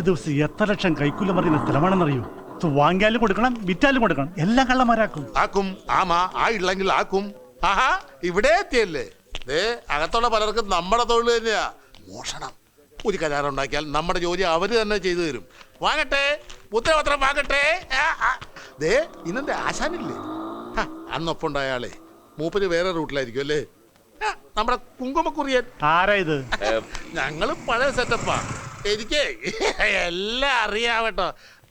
ഒരു ദിവസം എത്ര ലക്ഷം കൈക്കൂലം പറയുന്ന സ്ഥലമാണെന്നറിയോ? വാങ്ങിയാലും കൊടുക്കണം, വിറ്റാലും കൊടുക്കണം, എല്ലാം കള്ളന്മാരാക്കും. ആക്കും ആമാ ആ ഇല്ലെങ്കിൽ ആക്കും. ആഹാ ഇവിടെ എത്തിയല്ലേ. അകത്തുള്ള പലർക്കും നമ്മുടെ തൊഴിൽ തന്നെയാ മോഷണം. ഒരു കരാറുണ്ടാക്കിയാൽ നമ്മുടെ ജോലി അവര് തന്നെ ചെയ്തു തരും. വാങ്ങട്ടെ, ഉത്തരപത്രം വാങ്ങട്ടെ. ഇന്നെന്റെ ആശാനില്ലേ, അന്നൊപ്പുണ്ടായ ആളെ മൂപ്പര് വേറെ റൂട്ടിലായിരിക്കും അല്ലേ. നമ്മുടെ കുങ്കുമക്കുറിയൻ. ആരാ ഇത്? ഞങ്ങള് പഴയ സെറ്റപ്പാ. എനിക്ക് എല്ലാം അറിയാവട്ടോ.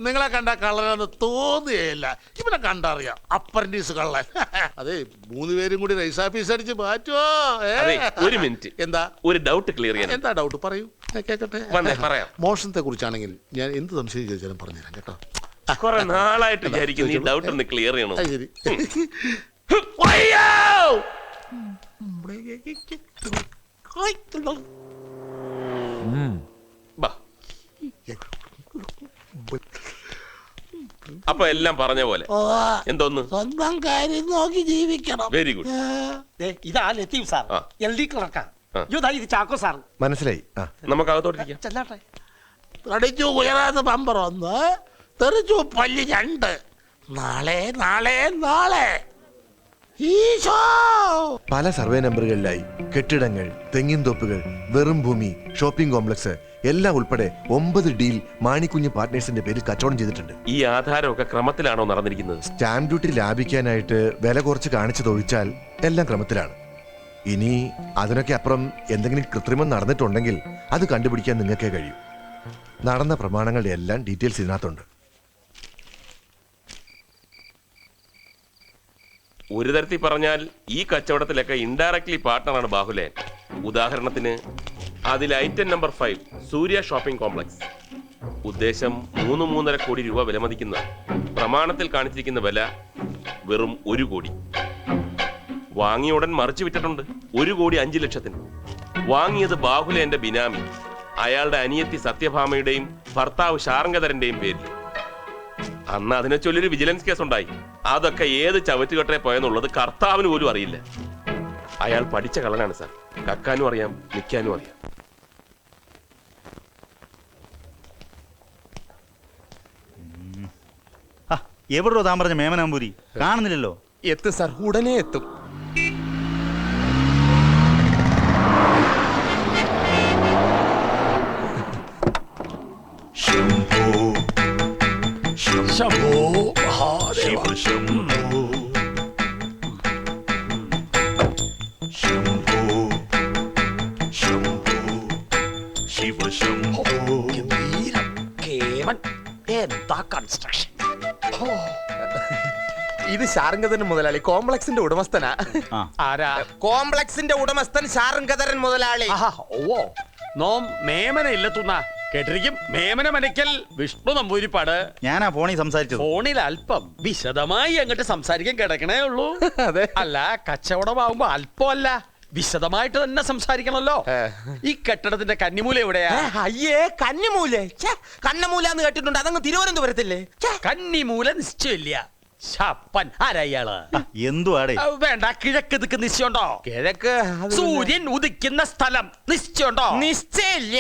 നിങ്ങളെ കണ്ട കള്ളനെന്ന് തോന്നുകയില്ല. ഇവനെ കണ്ടറിയാം, അപ്രന്റീസ് കള്ളൻ. അതെ, 3 പേരും കൂടി റൈസ് ഓഫീസ് അടിച്ച് മാറ്റുമോ? ഒരു മിനിറ്റ്, എന്താ ഒരു ഡൗട്ട് ക്ലിയർ ചെയ്യാൻ. എന്താ ഡൗട്ട്? പറയൂ, കേക്കട്ടെ. പറയാം. മോഷണത്തെ കുറിച്ചാണെങ്കിൽ ഞാൻ എന്ത് സംശയം ചോദിച്ചാലും പറഞ്ഞുതരാം കേട്ടോ. കുറെ നാളായിട്ട് വിചാരിക്കുന്നു ഈ ഡൗട്ട് ഒന്ന് ക്ലിയർ ചെയ്യണം. ശരി. അപ്പൊ എല്ലാം പറഞ്ഞ പോലെ എന്തോന്ന് സ്വന്തം കാര്യം നോക്കി ജീവിക്കണം. Very good. ഇതാ ലത്തീഫ് സാർ, LD ക്ലർക്കാ. ഇത് ചാക്കോ സാർ. മനസ്സിലായി. നമുക്ക് അകത്തോട്ടിരിക്കാം. ചെല്ലാട്ടെ. തടിച്ചു ഉയരാതെ പമ്പർ 1, തെറിച്ചു പല്ല് 2. നാളെ നാളെ നാളെ ഈശോ. പല സർവേ നമ്പറുകളിലായി കെട്ടിടങ്ങൾ, തെങ്ങിൻതോപ്പുകൾ, വെറും ഭൂമി, ഷോപ്പിംഗ് കോംപ്ലക്സ് എല്ലാം ഉൾപ്പെടെ 9 ഡീൽ മാണിക്കുഞ്ഞ് പാർട്ട്നേഴ്സിന്റെ പേരിൽ കച്ചവടം ചെയ്തിട്ടുണ്ട്. ഈ ആധാരമൊക്കെ ക്രമത്തിലാണോ നടന്നിരിക്കുന്നത്? സ്റ്റാമ്പ് ഡ്യൂട്ടി ലാഭിക്കാനായിട്ട് വില കുറച്ച് കാണിച്ചതൊഴിച്ചാൽ എല്ലാം ക്രമത്തിലാണ്. ഇനി അതിനൊക്കെ അപ്പുറം എന്തെങ്കിലും കൃത്രിമം നടന്നിട്ടുണ്ടെങ്കിൽ അത് കണ്ടുപിടിക്കാൻ നിങ്ങൾക്കേ കഴിയൂ. നടന്ന പ്രമാണങ്ങളുടെ എല്ലാം ഡീറ്റെയിൽസ് ഇതിനകത്തുണ്ട്. ഒരു തരത്തിൽ പറഞ്ഞാൽ ഈ കച്ചവടത്തിലൊക്കെ ഇൻഡയറക്ട്ലി പാർട്ട്ണറാണ് ബാഹുലേൻ. ഉദാഹരണത്തിന് അതിൽ ഐറ്റം നമ്പർ 5 സൂര്യ ഷോപ്പിംഗ് കോംപ്ലക്സ്. ഉദ്ദേശം 3-3.5 കോടി രൂപ വിലമതിക്കുന്ന പ്രമാണത്തിൽ കാണിച്ചിരിക്കുന്ന വില വെറും 1 കോടി. വാങ്ങിയ ഉടൻ മറിച്ചു വിറ്റിട്ടുണ്ട് 1,05,00,000. വാങ്ങിയത് ബാഹുലേന്റെ ബിനാമി, അയാളുടെ അനിയത്തി സത്യഭാമയുടെയും ഭർത്താവ് ശാർങ്കധരന്റെയും പേരിൽ. അന്ന് അതിനെ ചൊല്ലൊരു വിജിലൻസ് കേസ് ഉണ്ടായി. അതൊക്കെ ഏത് ചവറ്റുകെട്ടേ പോയെന്നുള്ളത് കർത്താവിന് പോലും അറിയില്ല. അയാൾ പഠിച്ച കള്ളനാണ് സാർ. കക്കാനും അറിയാം, നിൽക്കാനും അറിയാം. എവിടോ താൻ പറഞ്ഞ മേമനാമ്പൂരി കാണുന്നില്ലല്ലോ? എത്തും സാർ, ഉടനെ എത്തും. ഇത് ശാർങ്കധരൻ മുതലാളി, കോംപ്ലക്സിന്റെ ഉടമസ്ഥനാ. ആരാ? കോംപ്ലക്സിന്റെ ഉടമസ്ഥൻ ശാർങ്കധരൻ മുതലാളി. ഓ നോം മേമന ഇല്ലെത്തുന്ന കേട്ടിരിക്കും. മേമന മനക്കൽ വിഷ്ണു നമ്പൂരിപ്പാട്. ഞാനാ ഫോണിൽ സംസാരിച്ചത്. ഫോണിൽ അല്പം വിശദമായി അങ്ങോട്ട് സംസാരിക്കാൻ കിടക്കണേ ഉള്ളൂ. അതെ. അല്ല, കച്ചവടമാകുമ്പോ അല്പമല്ല, വിശദമായിട്ട് തന്നെ സംസാരിക്കണല്ലോ. ഈ കെട്ടിടത്തിന്റെ കന്നിമൂല എവിടെയാ? അയ്യേ, കന്നിമൂല. കന്നമൂല എന്ന് കേട്ടിട്ടുണ്ട്, അതങ്ങ് തിരുവനന്തപുരത്തില്ലേ? കന്നിമൂല നിശ്ചയില്ല. ശപ്പൻ ആരാ ഇയാള്? എന്തുവാടേ? വേണ്ട, കിഴക്ക് ദിക്ക് നിശ്ചയുണ്ടോ? കിഴക്ക് സൂര്യൻ ഉദിക്കുന്ന സ്ഥലം നിശ്ചയുണ്ടോ? നിശ്ചയില്ല.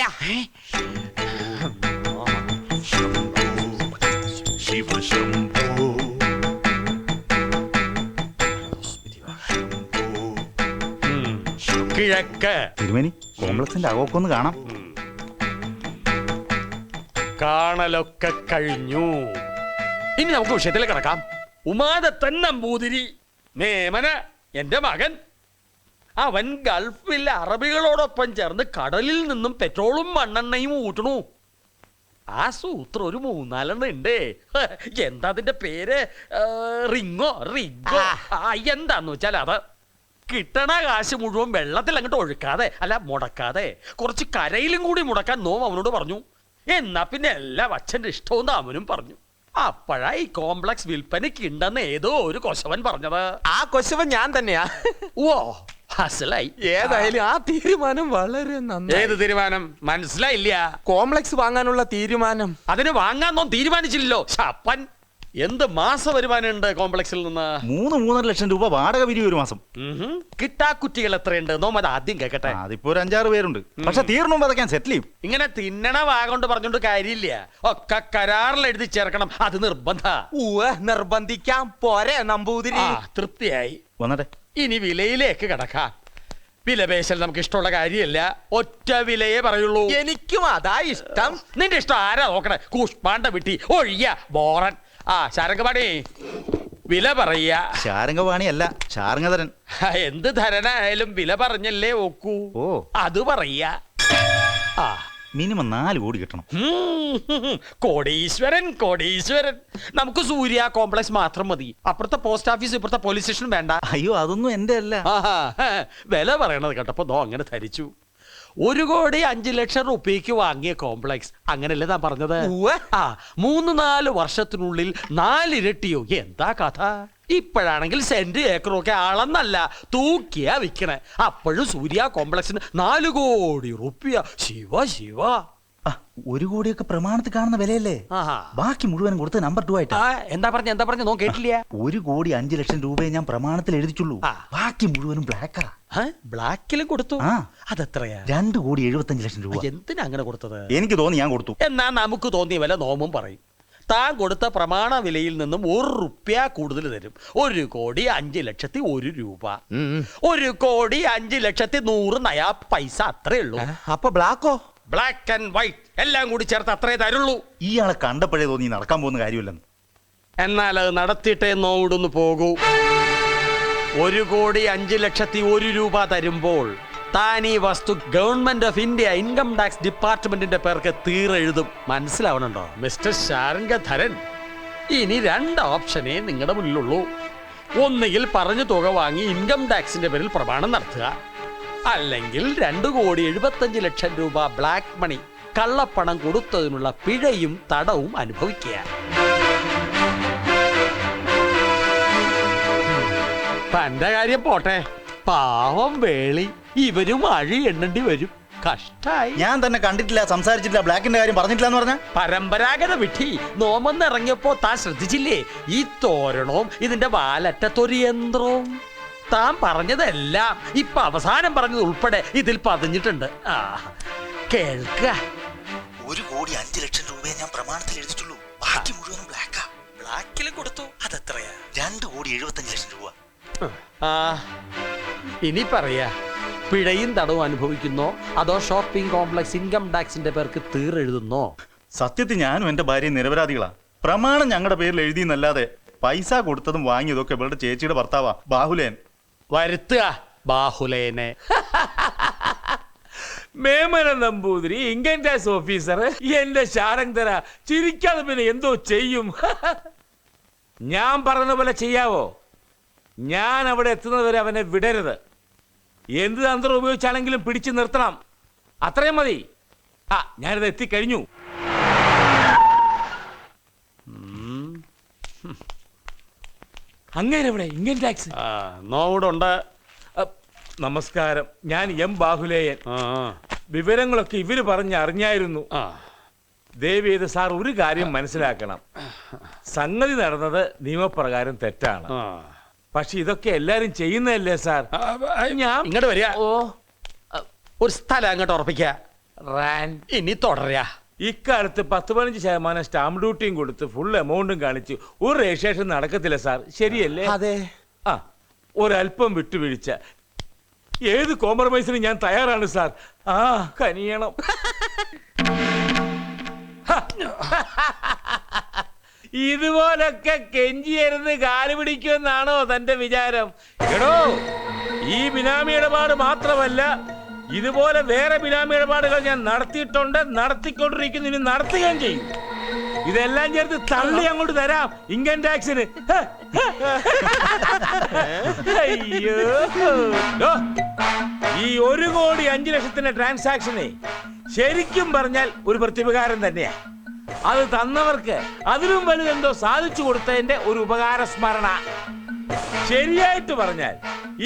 കിഴക്ക്. തിരുമേനി, കോംപ്ലക്സിന്റെ അകമൊക്കെ കാണാം. കാണലൊക്കെ കഴിഞ്ഞു. ഇനി നമുക്ക് വിഷയത്തിലേക്ക് കിടക്കാം. ഉമാദത്തൻ നമ്പൂതിരി മേമന എന്റെ മകൻ. അവൻ ഗൾഫിൽ അറബികളോടൊപ്പം ചേർന്ന് കടലിൽ നിന്നും പെട്രോളും മണ്ണെണ്ണയും ഊറ്റണു. ആ സൂത്രം ഒരു 3-4 ഉണ്ട്. എന്താ അതിന്റെ പേര്? റിങ്ങോ റിഗോ എന്താന്ന് വെച്ചാൽ അത് കിട്ടണ കാശ് മുഴുവൻ വെള്ളത്തിൽ അങ്ങോട്ട് ഒഴുക്കാതെ, അല്ല മുടക്കാതെ, കുറച്ച് കരയിലും കൂടി മുടക്കാൻ നോം അവനോട് പറഞ്ഞു. എന്നാ പിന്നെ എല്ലാം അച്ഛന്റെ ഇഷ്ടവും അവനും പറഞ്ഞു. അപ്പോഴാ ഈ കോംപ്ലക്സ് വിൽപ്പനയ്ക്ക് ഉണ്ടെന്ന് ഏതോ ഒരു കൊശവൻ പറഞ്ഞത്. ആ കൊശവൻ ഞാൻ തന്നെയാ. ഓ, മനസ്സിലായി. ഏതായാലും ആ തീരുമാനം വളരെ നന്നായി. ഏത് തീരുമാനം? മനസ്സിലായില്ല. കോംപ്ലക്സ് വാങ്ങാനുള്ള തീരുമാനം. അതിന് വാങ്ങാന്നോ തീരുമാനിച്ചില്ലല്ലോ ശപ്പൻ. എന്ത് മാസ വരുമാനമുണ്ട് കോംപ്ലക്സിൽ നിന്ന്? 3-3.5 ലക്ഷം രൂപ വാടക പിരിവ് ഒരു മാസം. കിട്ടാക്കുറ്റികൾ എത്രയുണ്ട്? നോമത് ആദ്യം കേക്കട്ടെ. അതിപ്പോ ഒരു 5-6 പേരുണ്ട്. പക്ഷെ തീർന്നു അതൊക്കെ ഞാൻ സെറ്റിൽ ചെയ്യും. ഇങ്ങനെ തിന്നണ വാഗോണ്ട് പറഞ്ഞോണ്ട് കാര്യമില്ല. ഒക്കെ കരാറിൽ എഴുതി ചേർക്കണം, അത് നിർബന്ധ. നിർബന്ധിക്കാം. പോരെ നമ്പൂതിരി? തൃപ്തിയായി. വന്നട്ടെ. ഇനി വിലയിലേക്ക് കിടക്കാം. വിലപേശൽ നമുക്ക് ഇഷ്ടമുള്ള കാര്യമല്ല, ഒറ്റ വിലയെ പറയുള്ളൂ. എനിക്കും അതാ ഇഷ്ടം. നിന്റെ ഇഷ്ടം ആരാ നോക്കണേ? കൂഷ്പാണ്ട വിട്ടി ഒഴിയ ബോറൻ. ശാരംഗപാണി, വില പറയാ. ശാരംഗവാണി അല്ല, ശാരംഗധരൻ. എന്ത് ധരനായാലും വില പറഞ്ഞല്ലേ ഒക്കൂ. ഓ, അത് പറയാ. മിനിമം 4 കോടി കിട്ടണം. കോടീശ്വരൻ കോടീശ്വരൻ. നമുക്ക് സൂര്യ കോംപ്ലക്സ് മാത്രം മതി. അപ്പുറത്തെ പോസ്റ്റ് ഓഫീസ്, ഇപ്പുറത്തെ പോലീസ് സ്റ്റേഷൻ വേണ്ട. അയ്യോ, അതൊന്നും എന്റെ അല്ല. വില പറയണത് കേട്ടപ്പോ നോ അങ്ങനെ ധരിച്ചു. 1,05,00,000 റുപ്യക്ക് വാങ്ങിയ കോംപ്ലക്സ്, അങ്ങനല്ലേ താൻ പറഞ്ഞത്? 3-4 വർഷത്തിനുള്ളിൽ 4 ഇരട്ടിയോ? എന്താ കഥ? ഇപ്പോഴാണെങ്കിൽ സെന്റ് ഏക്കറും ഒക്കെ അളന്നല്ല തൂക്കിയാ വിൽക്കണേ. അപ്പോഴും സൂര്യ കോംപ്ലക്സിന് 4 കോടി റുപ്യ. ശിവ ശിവ. 1 കോടിയൊക്കെ പ്രമാണത്തിൽ കാണുന്ന വിലയല്ലേ? ബാക്കി മുഴുവനും കൊടുത്ത് നമ്പർ 2 ആയിട്ട്. എന്താ പറഞ്ഞ നോ കേട്ടില്ല. 1,05,00,000 രൂപയെ ഞാൻ പ്രമാണത്തിൽ എഴുതിച്ചുള്ളൂ. ബാക്കി മുഴുവനും ബ്ലാക്കാ. ബ്ലാക്കിലും കൊടുത്തു? അതെത്രയാ? 2,75,00,000 രൂപ. എന്തിനാ അങ്ങനെ കൊടുത്തത്? എനിക്ക് തോന്നി, ഞാൻ കൊടുത്തു. എന്നാ നമുക്ക് തോന്നിയ വില നോമും പറയും. താൻ കൊടുത്ത പ്രമാണ വിലയിൽ നിന്നും 1 റുപ്യ കൂടുതൽ തരും. 1,05,01,000 രൂപ. 1,05,100 നയാ പൈസ, അത്രേ ഉള്ളൂ. അപ്പൊ ബ്ലാക്കോ? ബ്ലാക്ക് ആൻഡ് വൈറ്റ് എല്ലാം കൂടി ചേർത്ത് അത്രേ തരുള്ളൂ. ഇയാളെ കണ്ടപ്പോഴേ തോന്നി നടക്കാൻ പോകുന്ന കാര്യമില്ലെന്ന്. എന്നാൽ അത് നടത്തിയിട്ടേ നോവിടുന്ന് പോകൂ. 1,05,1,00,000 രൂപ തരുമ്പോൾ താൻ ഈ വസ്തു government of India income tax ഡിപ്പാർട്ട്മെന്റിന്റെ പേർക്ക് തീരെഴുതും. മനസ്സിലാവണുണ്ടോ മിസ്റ്റർ ശാരംഗധരൻ? ഇനി 2 ഓപ്ഷനേ നിങ്ങളുടെ മുന്നിലുള്ളൂ. ഒന്നുകിൽ പറഞ്ഞ തുക വാങ്ങി ഇൻകം ടാക്സിന്റെ പേരിൽ പ്രമാണം നടത്തുക, അല്ലെങ്കിൽ 2,75,00,000 രൂപ ബ്ലാക്ക് മണി, കള്ളപ്പണം കൊടുത്തതിനുള്ള പിഴയും തടവും അനുഭവിക്കുക. തന്റെ കാര്യം പോട്ടെ, പാവം വേളി ഇവരും അഴി എണ്ണേണ്ടി വരും. കഷ്ടായി. ഞാൻ തന്നെ കണ്ടിട്ടില്ല, സംസാരിച്ചിട്ടില്ല, ബ്ലാക്കിന്റെ കാര്യം പറഞ്ഞിട്ടില്ല എന്ന് പറഞ്ഞ പരമ്പരാഗത വിധി. നോമെന്നിറങ്ങിയപ്പോ താൻ ശ്രദ്ധിച്ചില്ലേ? ഈ തോരണവും ഇതിന്റെ വാലറ്റത്തൊരു യന്ത്രവും. താൻ പറഞ്ഞതെല്ലാം ഇപ്പൊ അവസാനം പറഞ്ഞത് ഉൾപ്പെടെ ഇതിൽ പതിഞ്ഞിട്ടുണ്ട്. കേൾക്ക. 1,05,00,000 രൂപയെ ഞാൻ പ്രമാണത്തിൽ എഴുതിച്ചുള്ളൂ. ബാക്കി മുഴുവനും ബ്ലാക്കാ. ബ്ലാക്കിൽ കൊടുത്തു. അതെത്രയാ? 2,75,00,000 രൂപ. ഇനി പറയാ, പിഴയും തടവും അനുഭവിക്കുന്നോ അതോ ഷോപ്പിംഗ് കോംപ്ലക്സ് ഇൻകം ടാക്സിന്റെ പേർക്ക് തീരെഴുതുന്നോ? സത്യത്തിൽ ഞാനും എന്റെ ഭാര്യയും നിരപരാധികളാ. പ്രമാണം ഞങ്ങളുടെ പേരിൽ എഴുതിയെന്നല്ലാതെ പൈസ കൊടുത്തതും വാങ്ങിയതൊക്കെ ഇവളുടെ ചേച്ചിയുടെ ഭർത്താവാ ബാഹുലേൻ. വരുത്തുക ബാഹുലേനെ. Memana Namboothiri, income tax officer, എന്റെ ശാരംഗധര ചിരിക്കാതെ പിന്നെ എന്തോ ചെയ്യും. ഞാൻ പറഞ്ഞ പോലെ ചെയ്യാവോ? ഞാൻ അവിടെ എത്തുന്നതുവരെ അവനെ വിടരുത്. എന്ത് തന്ത്രം ഉപയോഗിച്ചാണെങ്കിലും പിടിച്ചു നിർത്തണം. അത്രയും മതി. ഞാനിത് എത്തിക്കഴിഞ്ഞു. അങ്ങേരെവിടെ? ഇൻകം ടാക്സ് നോടുണ്ട്. നമസ്കാരം, ഞാൻ എം ബാഹുലേയൻ. വിവരങ്ങളൊക്കെ ഇവര് പറഞ്ഞ് അറിഞ്ഞായിരുന്നു. ദയവ് ചെയ്ത് സാർ ഒരു കാര്യം മനസ്സിലാക്കണം. സംഗതി നടന്നത് നിയമപ്രകാരം തെറ്റാണ്. പക്ഷെ ഇതൊക്കെ എല്ലാരും ചെയ്യുന്നതല്ലേ സാർ? ഞാൻ ഇങ്ങോട്ട് വരിക. ഒരു സ്ഥലം അങ്ങോട്ട് ഉറപ്പിക്ക. ഇനി തുടരാ. ഇക്കാലത്ത് 10-15% സ്റ്റാമ്പ് ഡ്യൂട്ടിയും കൊടുത്ത് ഫുൾ എമൗണ്ടും കാണിച്ച് ഒരു രജിസ്ട്രേഷൻ നടക്കത്തില്ല സാർ, ശരിയല്ലേ? അതെ. ഒരല്പം വിട്ടുവീഴ്ച, ഏത് കോംപ്രമൈസിനും ഞാൻ തയ്യാറാണ് സാർ. കനിയണം. ഇതുപോലൊക്കെ കെഞ്ചിയരുന്ന് കാല് പിടിക്കുമെന്നാണോ തന്റെ വിചാരം? എടോ, ഈ ബിനാമി ഇടപാട് മാത്രമല്ല, ഇതുപോലെ വേറെ ബിനാമി ഇടപാടുകൾ ഞാൻ നടത്തിയിട്ടുണ്ട്, നടത്തിക്കൊണ്ടിരിക്കുന്നു, ഇനി നടത്തുകയും ചെയ്യും. ഇതെല്ലാം ചേർത്ത് തള്ളി അങ്ങോട്ട് തരാം ഇൻകം ടാക്സിന്. അയ്യോ, ഈ 1,05,00,000 ട്രാൻസാക്ഷനെ ശരിക്കും പറഞ്ഞാൽ ഒരു പ്രത്യുപകാരം തന്നെയാ. അത് തന്നവർക്ക് അതിലും വലുതെന്തോ സാധിച്ചു കൊടുത്തതിന്റെ ഒരു ഉപകാര സ്മരണ. ശരിയായിട്ട് പറഞ്ഞാൽ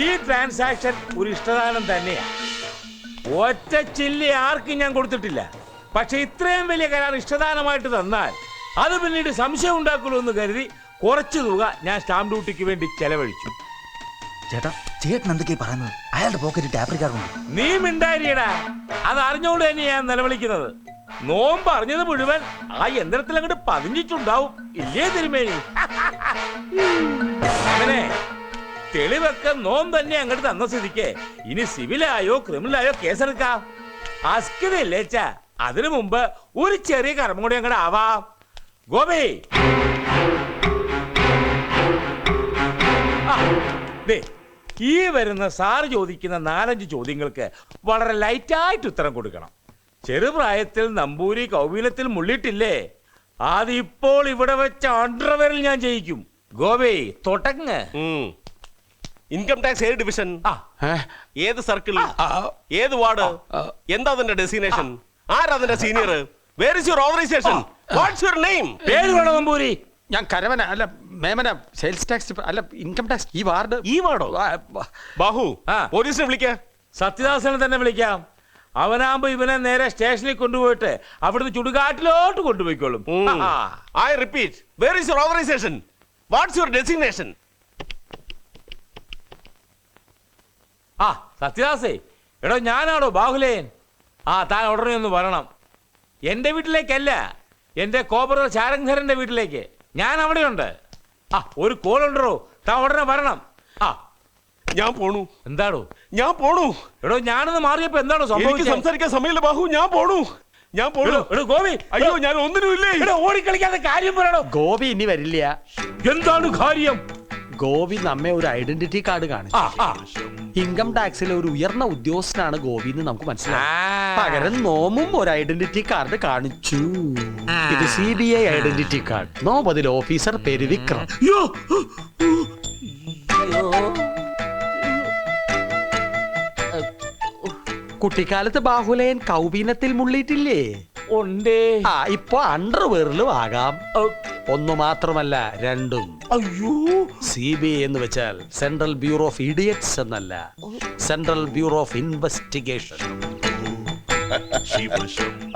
ഈ ട്രാൻസാക്ഷൻ ഒരു ഇഷ്ടദാനം തന്നെയാ. ഒറ്റ ചില്ലി ആർക്കും ഞാൻ കൊടുത്തിട്ടില്ല. പക്ഷെ ഇത്രയും വലിയ കരാർ ഇഷ്ടദാനമായിട്ട് തന്നാൽ അത് പിന്നീട് സംശയം ഉണ്ടാക്കുള്ളൂ എന്ന് കരുതി കുറച്ച് തുക ഞാൻ സ്റ്റാമ്പ് ഡ്യൂട്ടിക്ക് വേണ്ടി ചെലവഴിച്ചു. ചേട്ടാ ചേട്ടൻ എന്തൊക്കെയാ പറയുന്നത്? അയാളുടെ പോക്കറ്റ് ടാപ്രിക്കാറുണ്ട്. നീ മിണ്ടായിരിയടാ, അത് അറിഞ്ഞോണ്ട് തന്നെ ഞാൻ നിലവിളിക്കുന്നത്. നോമ്പ് അറിഞ്ഞത് മുഴുവൻ ആ യന്ത്രത്തിൽ അങ്ങോട്ട് പതിഞ്ഞിട്ടുണ്ടാവും, ഇല്ലേ തിരുമേനി? അങ്ങനെ തെളിവൊക്കെ നോമ്പ് തന്നെ അങ്ങോട്ട് തന്ന സ്ഥിതിക്ക് ഇനി സിവിലായോ ക്രിമിനലായോ കേസെടുക്കാം. അസ്കിതല്ലേച്ചാ അതിനു മുമ്പ് ഒരു ചെറിയ കർമ്മം കൂടി അങ്ങോട്ട് ആവാം. ഗോപി, ദേ, ഈ വരുന്ന സാറ് ചോദിക്കുന്ന 4-5 ചോദ്യങ്ങൾക്ക് വളരെ ലൈറ്റായിട്ട് ഉത്തരം കൊടുക്കണം. ചെറുപ്രായത്തിൽ നമ്പൂരി കൗവീനത്തിൽ മുള്ളിട്ടില്ലേ, അതിപ്പോൾ ഇവിടെ വെച്ച അണ്ടർവെയറിൽ ഞാൻ ജയിക്കും. ഗോപി തൊട്ടങ്ങ്. ഇൻകം ടാക്സ് ഏത് ഡിവിഷൻ, ഏത് സർക്കിൾ, ഏത് വാർഡ്, എന്താ അതിന്റെ ഡെസിഗ്നേഷൻ, ആരാ അതിന്റെ senior, where is your organisation, what's your name? പേര് വേണം നമ്പൂരി. ഞാൻ കരവന അല്ല മേമന, സെയിൽസ് ടാക്സ് അല്ല ഇൻകം ടാക്സ്. ഈ വാർഡ് ബാഹു, ആ. പോലീസിനെ വിളിക്ക. സത്യദാസനെ തന്നെ വിളിക്കാം. അവനാകുമ്പോ ഇവനെ നേരെ സ്റ്റേഷനിൽ കൊണ്ടുപോയിട്ട് അവിടുന്ന് ചുടുകാട്ടിലോട്ട് കൊണ്ടുപോയിക്കോളും. I repeat, where is your organisation, what's your designation? ആ സത്യദാസേ, എടോ ഞാനാണോ ബാഹുലേൻ? താൻ ഉടനെ ഒന്ന് വരണം. എൻ്റെ വീട്ടിലേക്കല്ല, എൻ്റെ കോബ്ര ശാരംഗധരന്റെ വീട്ടിലേക്ക്. ഞാൻ അവിടെയുണ്ട്. ഒരു കോളുണ്ടോ, താൻ ഉടനെ വരണം. ഞാൻ പോണു. എന്താണോ? ഞാൻ പോണു. എടോ ഞാനൊന്ന് മാറിയപ്പോ എന്താണോ എനിക്ക് സംഭവിച്ചത്? സംസാരിക്കാൻ സമയമില്ല ബാഹു, ഞാൻ പോണു. ഞാൻ പോണു. എടോ ഗോപി, അയ്യോ ഞാൻ ഒന്നിനുമില്ലേ. എടോ ഓടിക്കളിക്കാതെ കാര്യം പറയണോ. ഗോപി ഇനി വരില്ല. എന്താണ് കാര്യം? ഗോപി നമ്മെ ഒരു ഐഡന്റിറ്റി കാർഡ് കാണിച്ചു. ഇൻകം ടാക്സിലെ ഒരു ഉയർന്ന ഉദ്യോഗസ്ഥനാണ് ഗോപി എന്ന് നമുക്ക് മനസ്സിലായി. പകരം നോമും ഒരു ഐഡന്റിറ്റി കാർഡ് കാണിച്ചു. ഇത് CBI ഐഡന്റിറ്റി കാർഡ്. നോം അതിൽ ഓഫീസർ പേര് വിക്രം. കുട്ടിക്കാലത്ത് ബാഹുലയൻ കൗബീനത്തിൽ മുള്ളിയിട്ടില്ലേ? ഉണ്ടേ. ഇപ്പൊ അണ്ടർവെയറിലും ആകാം. ഒന്നു മാത്രമല്ല, രണ്ടും. അയ്യോ, CBI എന്ന് വെച്ചാൽ സെൻട്രൽ ബ്യൂറോ ഓഫ് ഇഡിയറ്റ്സ് എന്നല്ല, സെൻട്രൽ ബ്യൂറോ ഓഫ് ഇൻവെസ്റ്റിഗേഷൻ.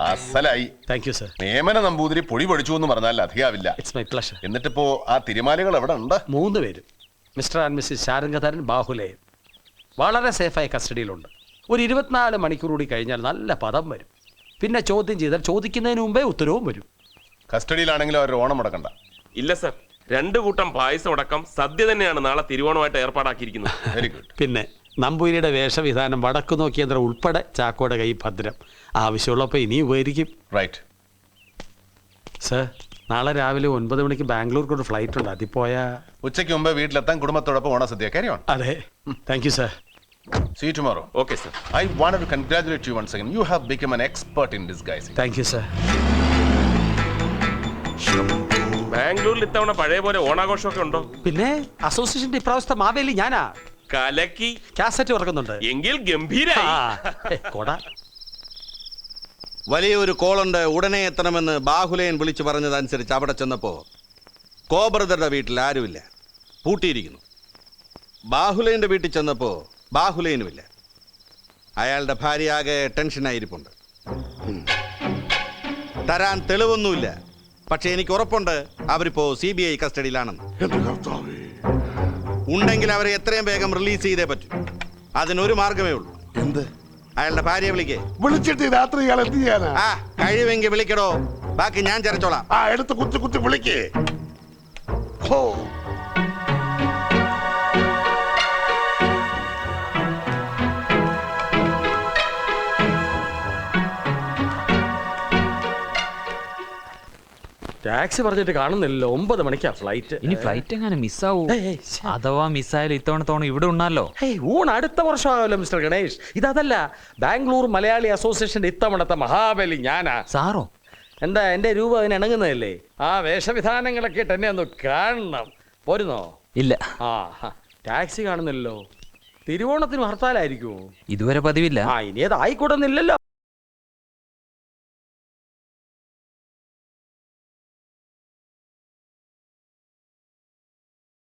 അസലായി. Thank you sir. മേമന നമ്പൂതിരി പൊടി പഠിച്ചു എന്ന് പറഞ്ഞാൽ അധികാവില്ല. It's my pleasure. എന്നിട്ടിപ്പോ ആ തിരുമാലികൾ എവിടെ ഉണ്ട്? 3 പേരും, mister and Mrs Sarangadharan, Bahuleyan, വളരെ സേഫായി കസ്റ്റഡിയിലുണ്ട്. ഒരു 24 മണിക്കൂർ കൂടി കഴിഞ്ഞാൽ നല്ല പദം വരും. പിന്നെ ചോദ്യം ചെയ്താൽ ചോദിക്കുന്നതിന് മുമ്പേ ഉത്തരവും വരും. കസ്റ്റഡിയിലാണെങ്കിലും അവർ ഓണം മുടക്കണ്ട. ഇല്ല സർ, 2 കൂട്ടം പായസം അടക്കം സദ്യ തന്നെയാണ് നാളെ തിരുവോണമായിട്ട് ഏർപ്പാടാക്കിയിരിക്കുന്നത്. Very good. പിന്നെ നമ്പൂരിയുടെ വേഷവിധാനം വടക്കു നോക്കിയന്ത്രം ഉൾപ്പെടെ ചാക്കോടെ കൈ ഭദ്രം. ആവശ്യമുള്ളപ്പോൾ ഇനിയും ഉപകരിക്കും. റൈറ്റ്. സർ, നാളെ രാവിലെ 9 മണിക്ക് ബാംഗ്ലൂർക്ക് ഒരു ഫ്ലൈറ്റ് ഉണ്ട്. അതിൽ പോയാ ഉച്ചയ്ക്ക് മുമ്പ് വീട്ടിലെത്താൻ കുടുംബത്തോടൊപ്പം ഓണസദ്യ. Carry on. അതെ. Thank you sir. See you tomorrow. Okay sir. I wanted to congratulate you once again. You have become an expert in disguising. Thank you sir. ബാംഗ്ലൂരിൽ ഇത്തവണ പഴയ പോലെ ഓണാഘോഷമൊക്കെ ഉണ്ടോ? പിന്നെ അസോസിയേഷന്റെ ഇപ്രാവശ്യത്തെ മാവേലി ഞാനാ. കലക്കി. കാസറ്റ് ഇറക്കുന്നുണ്ട്. എങ്കിൽ ഗംഭീരായി. കൊട. വലിയൊരു കോളുണ്ട്, ഉടനെ എത്തണമെന്ന് ബാഹുലയൻ വിളിച്ചു പറഞ്ഞതനുസരിച്ച് അവിടെ ചെന്നപ്പോ കോബ്രദറുടെ വീട്ടിൽ ആരുമില്ല, പൂട്ടിയിരിക്കുന്നു. ബാഹുലയന്റെ വീട്ടിൽ ചെന്നപ്പോ ബാഹുലയനുമില്ല. അയാളുടെ ഭാര്യ ആകെ ടെൻഷനായിരിപ്പുണ്ട്. തരാൻ തെളിവൊന്നുമില്ല, പക്ഷെ എനിക്ക് ഉറപ്പുണ്ട് അവരിപ്പോ CBI കസ്റ്റഡിയിലാണെന്ന്. ഉണ്ടെങ്കിൽ അവരെ എത്രയും വേഗം റിലീസ് ചെയ്തേ പറ്റൂ. അതിനൊരു മാർഗമേ ഉള്ളൂ. എന്ത്? അയാളുടെ ഭാര്യയെ വിളിക്കേ. വിളിച്ചിട്ട് രാത്രി ഇയാൾ എന്ത് ചെയ്യാനാ? കഴിവെങ്കിൽ വിളിക്കടോ, ബാക്കി ഞാൻ ചരച്ചോളാം. എടുത്ത് കുത്തി കുത്തി വിളിക്കേ. ടാക്സി പറഞ്ഞിട്ട് കാണുന്നില്ലല്ലോ. 9 മണിക്കാ ഫ്ലൈറ്റ്. ഇനി ഫ്ലൈറ്റ് എങ്ങനെ മിസ്സാവൂ? അഥവാ മിസ്സായാലും ഇത്തവണ ഇവിടെ ഉണ്ണാലോ. ഊൺ അടുത്ത വർഷമാകല്ലോ മിസ്റ്റർ ഗണേഷ്. ഇതല്ല, ബാംഗ്ലൂർ മലയാളി അസോസിയേഷന്റെ ഇത്തവണത്തെ മഹാബലി ഞാനാ. സാറോ? എന്താ എന്റെ രൂപ അതിന് ഇണങ്ങുന്നതല്ലേ? ആ വേഷവിധാനങ്ങളൊക്കെ ഇട്ട് എന്നെ ഒന്ന് കാണണം. പോരുന്നോ? ഇല്ല. ടാക്സി കാണുന്നില്ലല്ലോ. തിരുവോണത്തിന് ഹർത്താലായിരിക്കുമോ? ഇതുവരെ പതിവില്ല. ഇനി അത് ആയിക്കൂടുന്നില്ലല്ലോ.